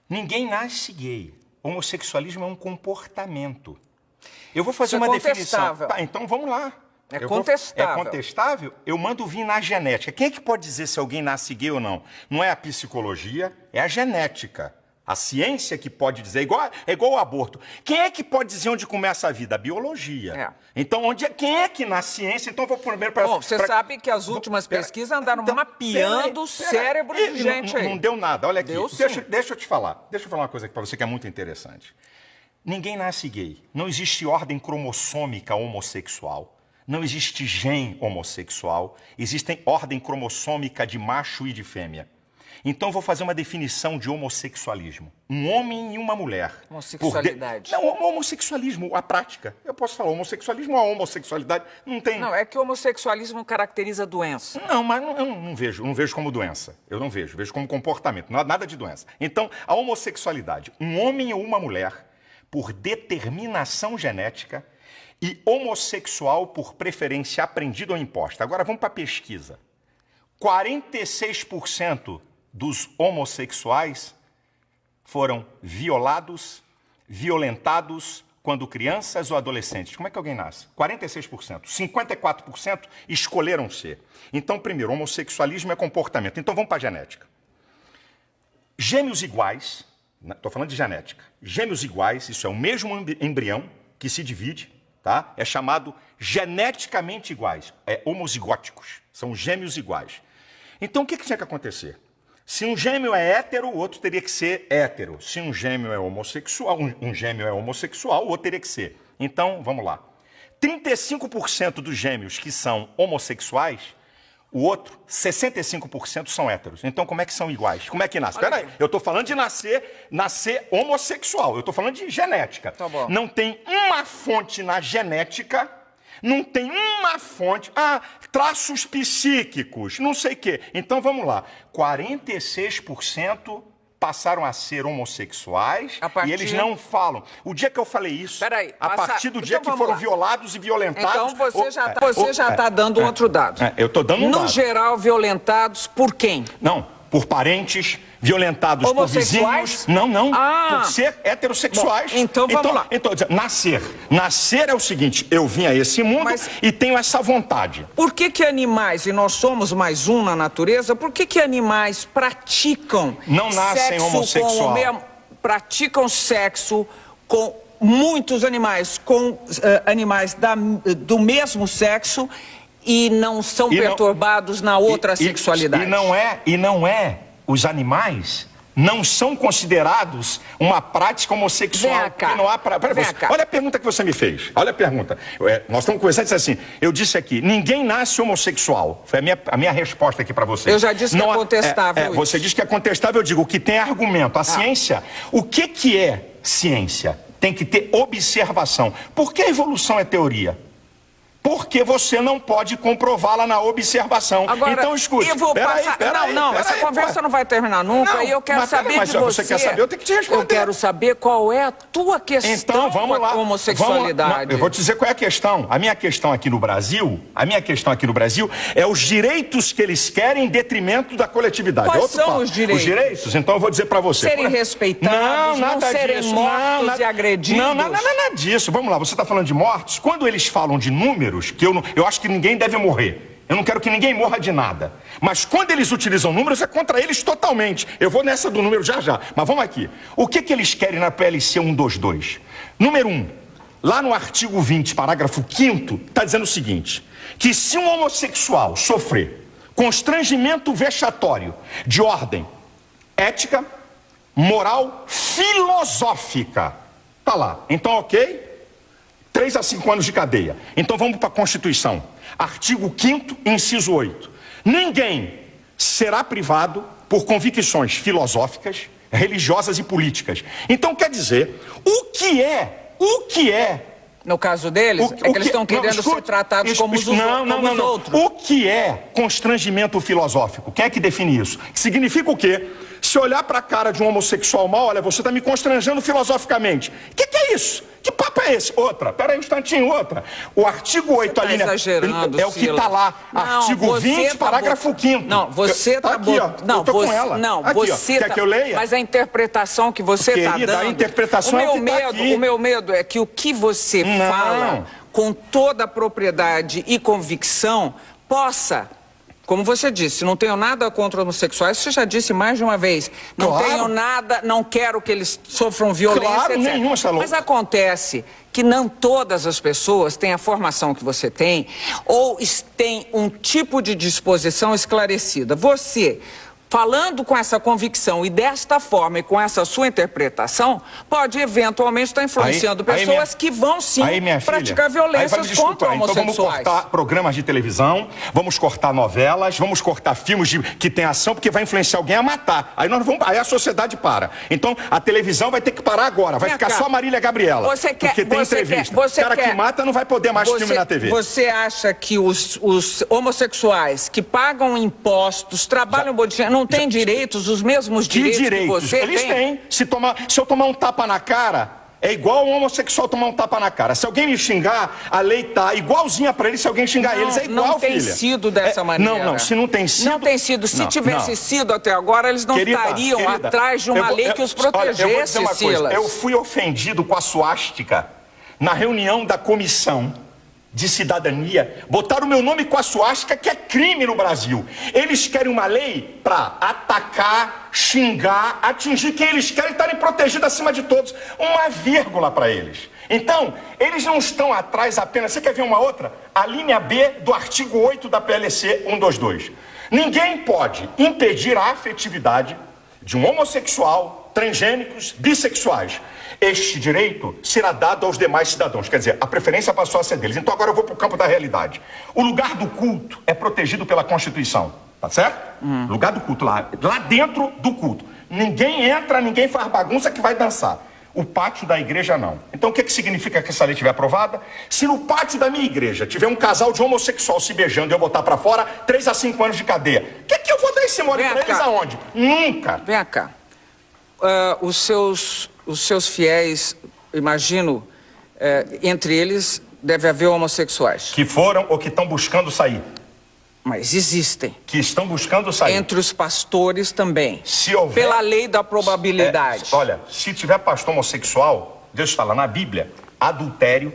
Ninguém nasce gay. Homossexualismo é um comportamento. Eu vou fazer uma definição. Tá, então vamos lá. É contestável. É contestável? Eu mando vir na genética. Quem é que pode dizer se alguém nasce gay ou não? Não é a psicologia, é a genética. A ciência que pode dizer, é igual o aborto. Quem é que pode dizer onde começa a vida? A biologia. É. Então, quem é que na ciência? Então, eu vou primeiro para... Bom, você sabe que as últimas pesquisas andaram mapeando o cérebro de gente aí. Não deu nada, olha aqui. Deu Deixa eu te falar. Deixa eu falar uma coisa aqui para você que é muito interessante. Ninguém nasce gay. Não existe ordem cromossômica homossexual. Não existe gene homossexual. Existem ordem cromossômica de macho e de fêmea. Então, vou fazer uma definição de homossexualismo. Um homem e uma mulher. Homossexualidade. Não, homossexualismo, a prática. Eu posso falar homossexualismo, a homossexualidade não tem... Não, é que o homossexualismo caracteriza a doença. Não, mas eu não vejo como doença. Eu não vejo como comportamento, nada de doença. Então, a homossexualidade, um homem ou uma mulher, por determinação genética, e homossexual por preferência aprendida ou imposta. Agora, vamos para a pesquisa. 46% dos homossexuais foram violados, violentados quando crianças ou adolescentes. Como é que alguém nasce? 46%. 54% escolheram ser. Então, primeiro, homossexualismo é comportamento. Então, vamos para a genética. Gêmeos iguais, estou falando de genética. Gêmeos iguais, isso é o mesmo embrião que se divide, tá? É chamado geneticamente iguais. É homozigóticos. São gêmeos iguais. Então, o que tinha que acontecer? Se um gêmeo é hétero, o outro teria que ser hétero. Se um gêmeo é homossexual, o outro teria que ser. Então, vamos lá. 35% dos gêmeos que são homossexuais, o outro, 65% são héteros. Então, como é que são iguais? Como é que nasce? Espera aí, eu estou falando de nascer homossexual. Eu estou falando de genética. Tá bom. Não tem uma fonte na genética... Não tem uma fonte. Traços psíquicos, não sei o quê. Então, vamos lá. 46% passaram a ser homossexuais e eles não falam. O dia que eu falei isso, a partir do dia que foram violados e violentados... Então, você já está dando outro dado. Eu estou dando um dado. No geral, violentados por quem? Não, por parentes... Violentados por vizinhos. Não. Por ser heterossexuais. Bom, então vamos lá. Então, nascer é o seguinte, eu vim a esse mundo e tenho essa vontade. Por que animais, e nós somos mais um na natureza, por que animais praticam não nascem homossexual? Praticam sexo com muitos animais, com animais do mesmo sexo e não são perturbados na outra sexualidade? E não é. Os animais não são considerados uma prática homossexual. Vem cá. Não há olha a pergunta que você me fez. Olha a pergunta. Nós estamos conversando e disse assim, eu disse aqui, ninguém nasce homossexual. Foi a minha resposta aqui para você. Eu já disse que é contestável. Você diz que é contestável, eu digo, o que tem argumento. A ciência, o que é ciência? Tem que ter observação. Por que a evolução é teoria? Porque você não pode comprová-la na observação. Agora, então, escute. Essa conversa não vai terminar nunca. E eu quero saber de você. Você quer saber, eu tenho que te responder. Eu quero saber qual é a tua questão então, vamos lá. com a homossexualidade. Eu vou te dizer qual é a questão. A minha questão aqui no Brasil é os direitos que eles querem em detrimento da coletividade. Quais são os direitos? Os direitos? Então, eu vou dizer pra você. Serem respeitados, não serem mortos e agredidos. Não, nada disso. Vamos lá, você está falando de mortos? Quando eles falam de números, que eu acho que ninguém deve morrer. Eu não quero que ninguém morra de nada. Mas quando eles utilizam números, é contra eles totalmente. Eu vou nessa do número já. Mas vamos aqui. O que eles querem na PLC 122? Número 1. Lá no artigo 20, parágrafo 5º, está dizendo o seguinte, que se um homossexual sofrer constrangimento vexatório de ordem ética, moral, filosófica, tá lá. Então, ok? 3 a 5 anos de cadeia. Então vamos para a Constituição. Artigo 5º, inciso 8. Ninguém será privado por convicções filosóficas, religiosas e políticas. Então quer dizer, o que é... No caso deles, é que eles estão querendo ser tratados como os outros. O que é constrangimento filosófico? Quem é que define isso? Significa o quê? Se olhar para a cara de um homossexual mal, olha, você está me constrangendo filosoficamente. O que é isso? Que papo é esse? Outra, peraí um instantinho, outra. O artigo 8, a linha... exagerando, é o que está lá. Artigo 20, parágrafo 5º. Não, você está... Aqui, ó. Não, eu tô com ela. Não, aqui, você quer que eu leia? Mas a interpretação que você está dando... a interpretação é o que tá aqui. O meu medo é que o que você fala com toda a propriedade e convicção possa... Como você disse, não tenho nada contra homossexuais, você já disse mais de uma vez. Não tenho nada, não quero que eles sofram violência, etc. Nenhuma, mas acontece que não todas as pessoas têm a formação que você tem ou têm um tipo de disposição esclarecida. Você, falando com essa convicção e desta forma e com essa sua interpretação, pode eventualmente estar influenciando pessoas que vão sim praticar violências contra homossexuais. Então vamos cortar programas de televisão, vamos cortar novelas, vamos cortar filmes que tem ação, porque vai influenciar alguém a matar. Aí a sociedade para. Então a televisão vai ter que parar agora, vai ficar só Marília Gabriela. Porque tem entrevista. O cara que mata não vai poder mais filme na TV. Você acha que os homossexuais que pagam impostos, trabalham não têm direitos, os mesmos direitos que você Eles têm. Se eu tomar um tapa na cara, é igual um homossexual tomar um tapa na cara. Se alguém me xingar, a lei tá igualzinha pra eles. Se alguém xingar eles, é igual, não tem filha. sido dessa maneira. Não, se não tem sido... Não tem sido. Se tivesse sido até agora, eles não estariam atrás de uma lei que os protegesse, olha, eu vou dizer uma Silas. coisa. Eu fui ofendido com a suástica na reunião da comissão de cidadania, botaram o meu nome com a suástica, que é crime no Brasil. Eles querem uma lei para atacar, xingar, atingir quem eles querem, estarem protegidos acima de todos. Uma vírgula para eles. Então, eles não estão atrás apenas... Você quer ver uma outra? A linha B do artigo 8 da PLC 122. Ninguém pode impedir a afetividade de um homossexual, transgênicos, bissexuais. Este direito será dado aos demais cidadãos. Quer dizer, a preferência passou a ser deles. Então agora eu vou para o campo da realidade. O lugar do culto é protegido pela Constituição. Tá certo? Lugar do culto, lá dentro do culto. Ninguém entra, ninguém faz bagunça que vai dançar. O pátio da igreja não. Então o que significa que essa lei estiver aprovada? Se no pátio da minha igreja tiver um casal de homossexual se beijando e eu botar para fora, 3 a 5 anos de cadeia. O que eu vou dar esse mole para eles aonde? Nunca. Vem cá. Os seus fiéis, imagino, entre eles deve haver homossexuais. Que foram ou que estão buscando sair. Mas existem. Que estão buscando sair. Entre os pastores também. Se houver... Pela lei da probabilidade. Olha, se tiver pastor homossexual, Deus fala na Bíblia, adultério,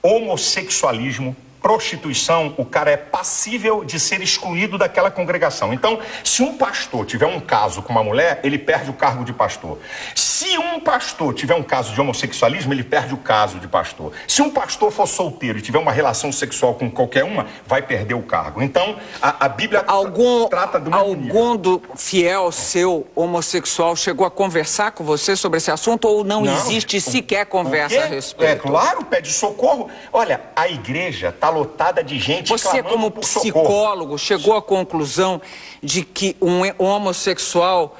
homossexualismo, prostituição, o cara é passível de ser excluído daquela congregação. Então, se um pastor tiver um caso com uma mulher, ele perde o cargo de pastor. Se um pastor tiver um caso de homossexualismo, ele perde o caso de pastor. Se um pastor for solteiro e tiver uma relação sexual com qualquer uma, vai perder o cargo. Então, a Bíblia trata do mesmo nível. Algum do fiel seu homossexual chegou a conversar com você sobre esse assunto ou não existe sequer conversa a respeito? É claro, pede socorro. Olha, a igreja está lotada de gente Você, como psicólogo, chegou à conclusão de que um homossexual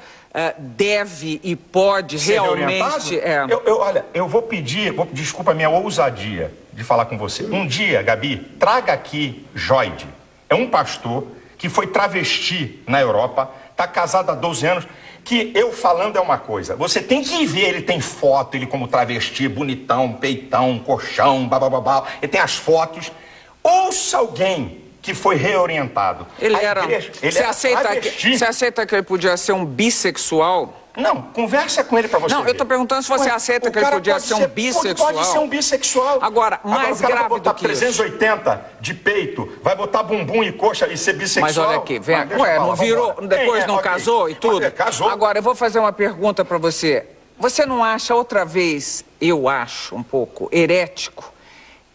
deve e pode ser realmente... Olha, eu vou pedir, desculpa a minha ousadia de falar com você. Um dia, Gabi, traga aqui Joide. É um pastor que foi travesti na Europa, está casado há 12 anos... Que eu falando é uma coisa, você tem que ver, ele tem foto, ele como travesti, bonitão, peitão, colchão, babababá, ele tem as fotos. Ouça alguém que foi reorientado. Você aceita que ele podia ser um bissexual? Não, conversa com ele pra você. Não, eu tô perguntando se você aceita que ele podia ser um bissexual. Pode ser um bissexual. Agora, mais grave vai botar do que 380 de peito, vai botar bumbum e coxa e ser bissexual. Mas olha aqui, vem aqui. Não virou, depois não casou e tudo? Casou. Agora, eu vou fazer uma pergunta pra você. Você não acha outra vez, eu acho um pouco herético,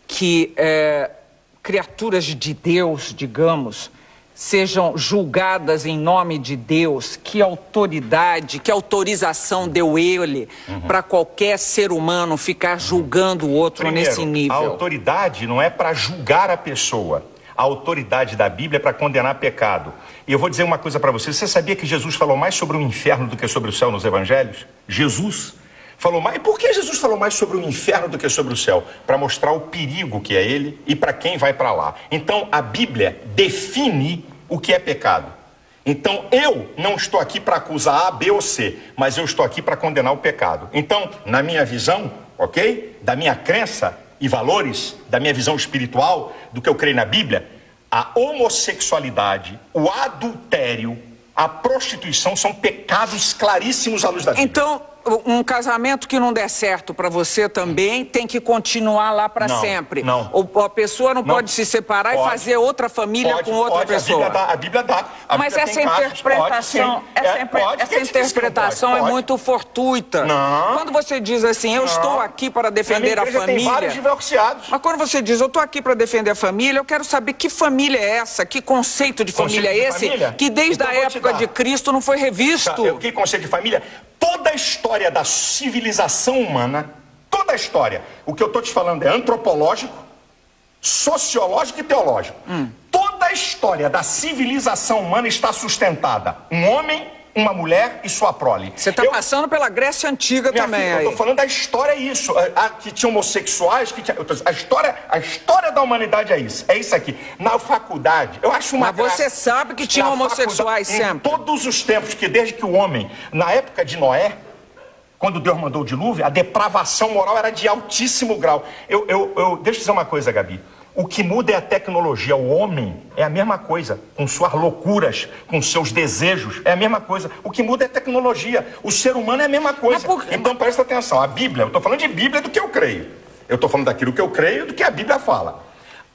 que criaturas de Deus, digamos, sejam julgadas em nome de Deus? Que autoridade, que autorização deu ele para qualquer ser humano ficar julgando o outro nesse nível? A autoridade não é para julgar a pessoa. A autoridade da Bíblia é para condenar pecado. E eu vou dizer uma coisa para você. Você sabia que Jesus falou mais sobre o inferno do que sobre o céu nos evangelhos? Jesus falou mais. E por que Jesus falou mais sobre o inferno do que sobre o céu? Para mostrar o perigo que é ele e para quem vai para lá. Então a Bíblia define o que é pecado. Então eu não estou aqui para acusar A, B ou C, mas eu estou aqui para condenar o pecado. Então, na minha visão, ok? Da minha crença e valores, da minha visão espiritual, do que eu creio na Bíblia, a homossexualidade, o adultério, a prostituição são pecados claríssimos à luz da Bíblia. Então, um casamento que não der certo para você também tem que continuar lá para sempre. Não. A pessoa não pode se separar e fazer outra família com outra pessoa. A Bíblia dá. Mas essa interpretação, essa interpretação é muito fortuita. Não. Quando você diz assim, eu estou aqui para defender a família. Tem vários divorciados. Mas quando você diz, eu estou aqui para defender a família, eu quero saber que família é essa, que conceito de família é esse, que desde a época de Cristo não foi revisto. Que conceito de família? Toda a história da civilização humana, toda a história, o que eu estou te falando é antropológico, sociológico e teológico. Toda a história da civilização humana está sustentada. Um homem, uma mulher e sua prole. Você está passando pela Grécia Antiga também. Filha, eu estou falando da história, é isso. Que tinha homossexuais, a história da humanidade é isso. É isso aqui. Na faculdade, eu acho uma Mas você sabe que tinha homossexuais sempre. Em todos os tempos, que desde que o homem, na época de Noé, quando Deus mandou o dilúvio, a depravação moral era de altíssimo grau. Deixa eu dizer uma coisa, Gabi. O que muda é a tecnologia. O homem é a mesma coisa, com suas loucuras, com seus desejos, é a mesma coisa. O que muda é a tecnologia. O ser humano é a mesma coisa. Então presta atenção, a Bíblia, eu estou falando de Bíblia do que eu creio. Eu estou falando daquilo que eu creio do que a Bíblia fala.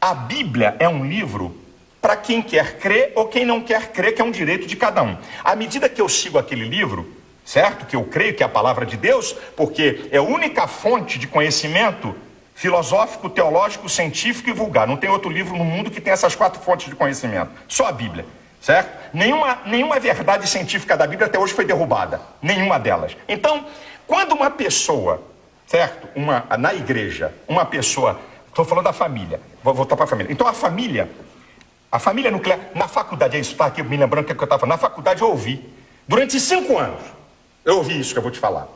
A Bíblia é um livro para quem quer crer ou quem não quer crer, que é um direito de cada um. À medida que eu sigo aquele livro, certo? Que eu creio que é a palavra de Deus, porque é a única fonte de conhecimento filosófico, teológico, científico e vulgar. Não tem outro livro no mundo que tenha essas 4 fontes de conhecimento. Só a Bíblia, certo? Nenhuma verdade científica da Bíblia até hoje foi derrubada. Nenhuma delas. Então, quando uma pessoa, certo? Na igreja, uma pessoa... Estou falando da família. Vou voltar para a família. Então, a família nuclear... Na faculdade, é isso, tá aqui me lembrando o que eu estava falando. Na faculdade eu ouvi. Durante 5 anos, eu ouvi isso que eu vou te falar.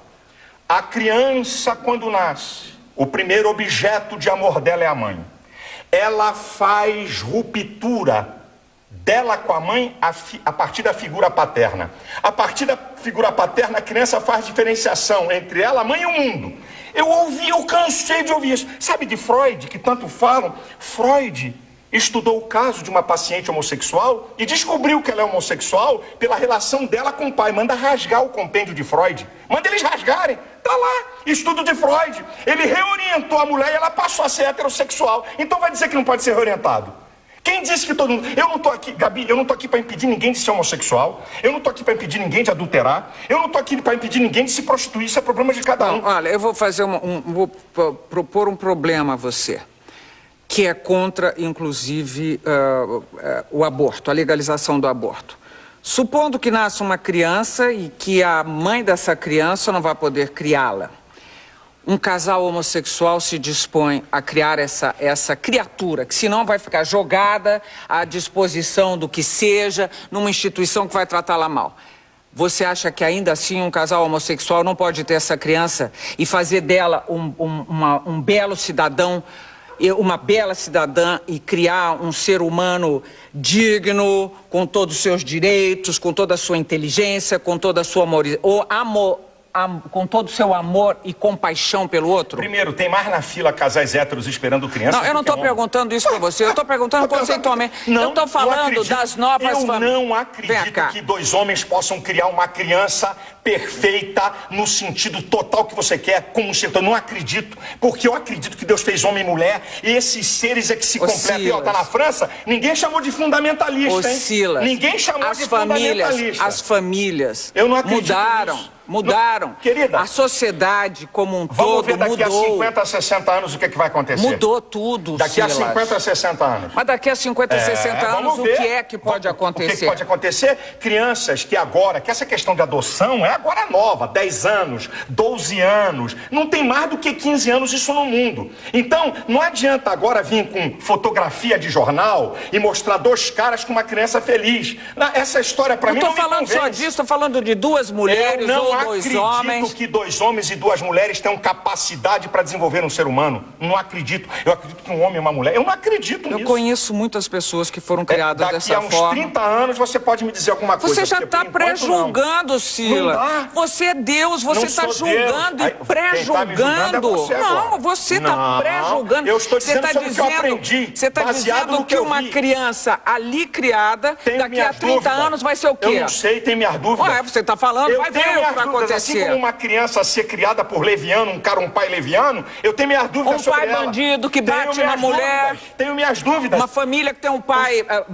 A criança, quando nasce... O primeiro objeto de amor dela é a mãe. Ela faz ruptura dela com a mãe a partir da figura paterna. A partir da figura paterna, a criança faz diferenciação entre ela, a mãe e o mundo. Eu cansei de ouvir isso. Sabe de Freud, que tanto falam? Freud estudou o caso de uma paciente homossexual e descobriu que ela é homossexual pela relação dela com o pai. Manda rasgar o compêndio de Freud. Manda eles rasgarem. Tá lá, estudo de Freud. Ele reorientou a mulher e ela passou a ser heterossexual. Então vai dizer que não pode ser reorientado? Quem disse que todo mundo... Eu não tô aqui, Gabi, eu não tô aqui para impedir ninguém de ser homossexual. Eu não tô aqui para impedir ninguém de adulterar. Eu não tô aqui para impedir ninguém de se prostituir. Isso é problema de cada um. Olha, eu vou fazer vou propor um problema a você, que é contra, inclusive, o aborto, a legalização do aborto. Supondo que nasça uma criança e que a mãe dessa criança não vai poder criá-la. Um casal homossexual se dispõe a criar essa criatura, que senão vai ficar jogada à disposição do que seja, numa instituição que vai tratá-la mal. Você acha que ainda assim um casal homossexual não pode ter essa criança e fazer dela um belo cidadão, uma bela cidadã e criar um ser humano digno, com todos os seus direitos, com toda a sua inteligência, com toda a sua com todo o seu amor e compaixão pelo outro? Primeiro, tem mais na fila casais héteros esperando crianças? Não, eu não estou perguntando isso para você, eu estou perguntando conceitualmente. Eu estou falando das novas famílias. Eu não acredito que 2 homens possam criar uma criança perfeita no sentido total que você quer, como um ser. Eu não acredito, porque eu acredito que Deus fez homem e mulher e esses seres é que se completam. E ó, tá na França, ninguém chamou de fundamentalista, hein? Silas, ninguém chamou de fundamentalista. As famílias eu não acredito mudaram. Querida, a sociedade como um todo mudou. Vamos ver daqui a 50, 60 anos o que vai acontecer. Mudou tudo, daqui a 50, 60 anos. Mas daqui a 50, 60 anos, o que é que pode acontecer? O que pode acontecer? Crianças que agora, que essa questão de adoção é agora nova, 10 anos, 12 anos, não tem mais do que 15 anos isso no mundo. Então, não adianta agora vir com fotografia de jornal e mostrar 2 caras com uma criança feliz. Essa história para mim não me convence. Não estou falando só disso, estou falando de 2 mulheres ou 2 homens. Eu acredito que 2 homens e 2 mulheres tenham capacidade para desenvolver um ser humano. Não acredito. Eu acredito que um homem e uma mulher. Eu não acredito nisso. Eu conheço muitas pessoas que foram criadas dessa forma. Daqui a uns 30 anos você pode me dizer alguma coisa. Você já está pré-julgando, Silas. amar. Você é Deus, você está julgando e pré-julgando. Não, você está pré-julgando. Eu estou dizendo sobre o que eu aprendi. Você está dizendo que uma criança ali criada, daqui a 30 anos vai ser o quê? Eu não sei, tem minhas dúvidas. Ué, você está falando, vai ver o que vai acontecer. Assim como uma criança ser criada por leviano, um pai leviano, eu tenho minhas dúvidas sobre ela. Um pai bandido que bate na mulher. Tenho minhas dúvidas. Uma família que tem um pai maldito.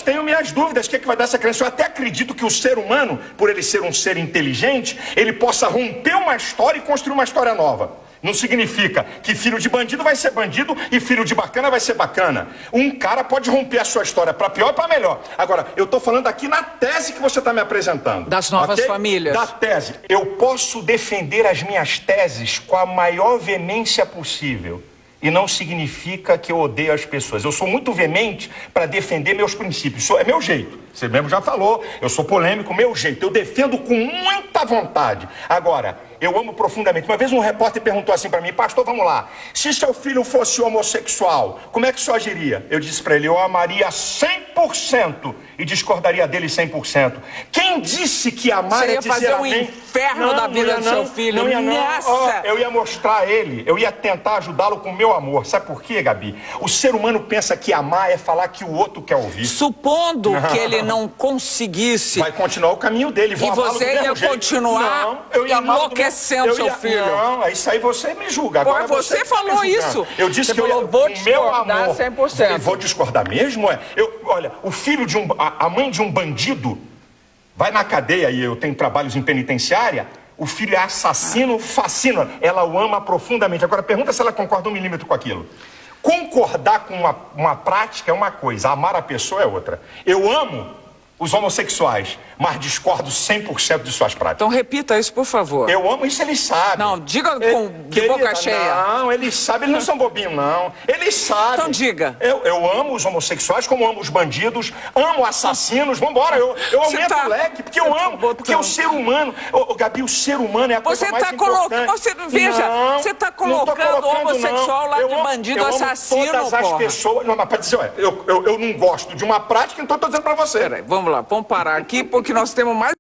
Tenho minhas dúvidas. O que vai dar essa criança? Eu até acredito que o ser humano, por ele ser um ser inteligente, ele possa romper uma história e construir uma história nova. Não significa que filho de bandido vai ser bandido e filho de bacana vai ser bacana. Um cara pode romper a sua história para pior e para melhor. Agora, eu estou falando aqui na tese que você está me apresentando. Das novas famílias. Da tese. Eu posso defender as minhas teses com a maior veemência possível. E não significa que eu odeio as pessoas. Eu sou muito veemente para defender meus princípios. Isso é meu jeito. Você mesmo já falou, eu sou polêmico, meu jeito. Eu defendo com muita vontade. Agora, eu amo profundamente. Uma vez um repórter perguntou assim para mim: pastor, vamos lá, se seu filho fosse homossexual, como é que o senhor agiria? Eu disse para ele: eu amaria 100% e discordaria dele 100%. Quem disse que amar é dizer fazer um amém? Inferno da vida do seu filho. Não ia não. Nossa. Eu ia mostrar a ele, eu ia tentar ajudá-lo com o meu amor. Sabe por quê, Gabi? O ser humano pensa que amar é falar que o outro quer ouvir. Supondo que ele não conseguisse... Vai continuar o caminho dele. E você ia continuar enlouquecendo seu filho. Não, isso aí você me julga. Agora você falou isso. Eu disse que eu vou discordar 100%. Eu vou discordar mesmo? Olha, o filho de a mãe de um bandido vai na cadeia, e eu tenho trabalhos em penitenciária, o filho é assassino, fascina. Ela o ama profundamente. Agora pergunta se ela concorda 1 milímetro com aquilo. Concordar com uma prática é uma coisa, amar a pessoa é outra. Eu amo os homossexuais, mas discordo 100% de suas práticas. Então repita isso, por favor. Eu amo isso, eles sabem. Não, diga de boca cheia. Não, eles sabem, eles não são bobinhos, não. Eles sabem. Então diga. Eu amo os homossexuais como amo os bandidos, amo assassinos, vambora, eu aumento o leque, porque eu amo, porque o ser humano, Gabi, o ser humano é a coisa mais importante. Veja, você está colocando o homossexual lá de bandido, assassino, todas as pessoas. Não, mas para dizer, eu não gosto de uma prática, então eu estou dizendo para você. Peraí, vamos lá, vamos parar aqui, porque nós temos mais...